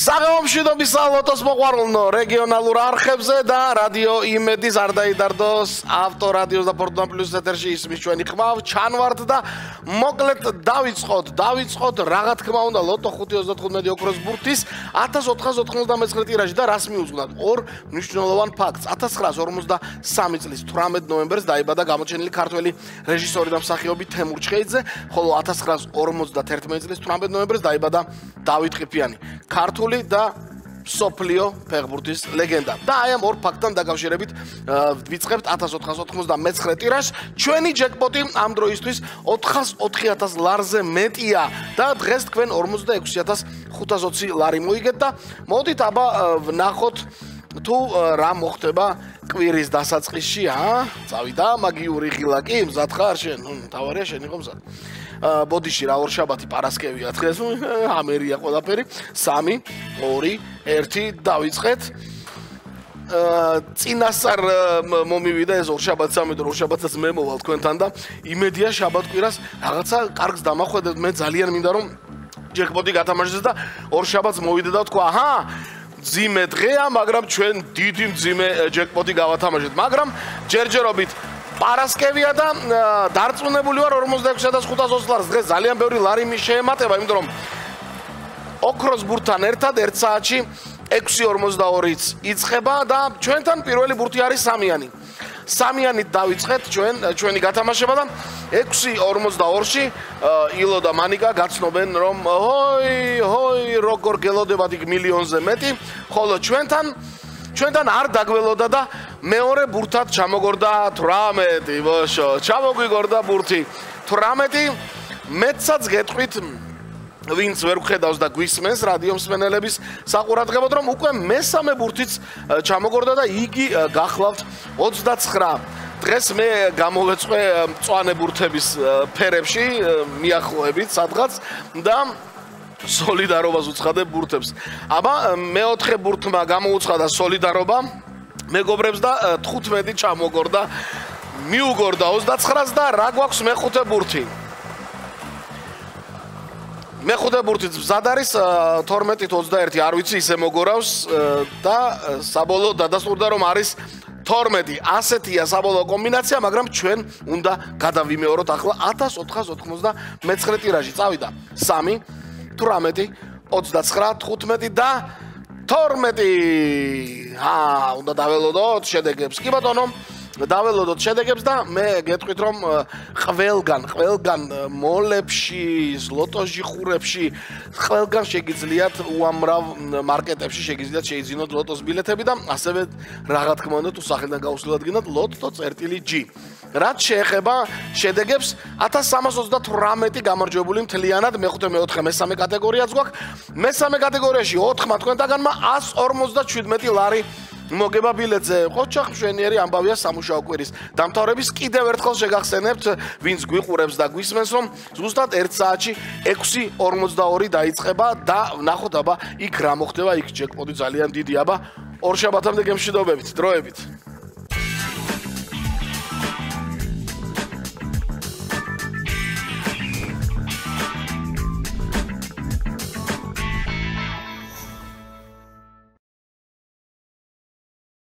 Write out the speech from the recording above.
საღამომშვიდობის ლოტოს მოყვარულნო რეგიონალურ არხებზე და რადიო იმედის არ დაიდარდოს ავტორადიოს და ფორტუნა პლუს ეთერში ისმის ჩვენი ხმავ ჩანვართ და მოკლედ დავიწყოთ რა თქმა უნდა ლოტო 5.35 ოქროს ბურთის 1499 ტირაჟი და რას მიუძღვნათ ორ მნიშვნელოვან ფაქტს 1953 წლის 18 ნოემბერს დაიბადა გამოჩენილი ქართველი რეჟისორი და მსახიობი თემურ ჩხეიძე ხოლო 1951 წლის 18 ნოემბერს დაიბადა დავით ყიფიანი ქართული და სოფლიო ფეხბურთის ლეგენდა. და აი ამ ორ ფაქტთან დაკავშირებით ვიწყებთ 1499 ტირაჟს. ჩვენი ჯეკპოტი ამ დროისთვის 404.000 ლარზე მეტია და დღეს თქვენ 46520 ლარი მოიგეთ და მოდით აბა ვნახოთ თუ რა მოხდება კვირის დასაწყისში, წავიდა მაგიური ღილაკი, მზად ხარ შენ? თავარია შენ იყო მზად. ბოდიში რა ორშაბათი პარასკევია დღეს ამერია ყველაფერი 3 2 1 დავიწყეთ წინასწარ მომივიდა ეს ორშაბათი 3 ორშაბათს მე მოვალ თქვენთან და იმედია შაბათ-კვირას რაღაცა კარგს დამახვედეთ მე ძალიან მინდა რომ ჯეკპოტი გათამაშდეს და ორშაბათს მოვიდე და თქვა აჰა ძიმე დღეა მაგრამ ჩვენ დიდი ძიმე ჯეკპოტი გავათამაშეთ მაგრამ ჯერჯერობით პარასკევია და დარწმუნებული ვარ 46520 ლარს დღეს ძალიან ბევრი ლარი შეემატება იმიტომ რომ ოქროს ბურთთან ერთად 1 საათში 6:42-იც იწყება და ჩვენთან პირველი ბურთი არის სამიანი. სამიანით დავიწყეთ ჩვენი გათამაშება და 6:42-ში ილო და მანიკა გაცნობენ რომ ჰოი როგორ გელოდებათ იქ მილიონზე მეტი ხოლო ჩვენთან არ დაგველოდა და მეორე ბურთად ჩამოგორდა 18 ბოშო ჩამოგვიგორდა ბურთი 18 მეცაც გეტყვით ვინც ვერ ხედავს და გვისმენს რადიო მსმენელების საყურადღებოდ რომ უკვე მესამე ბურთიც ჩამოგორდა და იგი გახლავთ 29 დღეს მე გამოვეწყვე მწვანე ბურთების ფერებში მიახლოებით სადღაც და სოლიდარობას უცხადებ ბურთებს. აბა მეოთხე ბურთმა გამოუცხადა სოლიდარობა მეგობრებს და 15 ჩამოგორდა მიუგორდა 29-ს და რა გვაქვს მეხუთე ბურთი. მეხუთე ბურთიც მზად არის 12-21 არ ვიცი ისე მოგორავს და საბოლოო დადასტურდა რომ არის 12 ასეთია საბოლოო კომბინაცია მაგრამ ჩვენ უნდა გადავიმეოროთ ახლა 1499 ტირაჟი წავიდა 3 18 29 15 და 12 უნდა დაველოდოთ შედეგებს კი ბატონო დაველოდოთ შედეგებს და მე გეტყვით რომ ყველგან მოლებში ლოტოში ხურებში ყველგან შეგიძლიათ უამრავ მარკეტებში შეგიძლიათ შეიძინოთ ლოტოს ბილეთები და ასევე რა თქმა უნდა თუ სახელიდან გაუსვლელად გინდათ lotto.g რაც შეეხება შედეგებს 1328 გამარჯვებული მთლიანად მეხუთე მეოთხე მესამე კატეგორიაც გვაქვს მესამე კატეგორიაში 4-მა თქვენთაგანმა 157 ლარი მოგება ბილეთზე ყოჩახ მშვენიერი ამბავია სამუშაო კვირის დამთავრების კიდევ ერთხელ შეგახსენებთ ვინც გვიყურებს და გვისმენს რომ ზუსტად 1 საათში 6:42 დაიწყება და ვნახოთ აბა იქ რა მოხდება იქ ჯეკპოტი ძალიან დიდი აბა ორ შაბათამდე გემშვიდობებით დროებით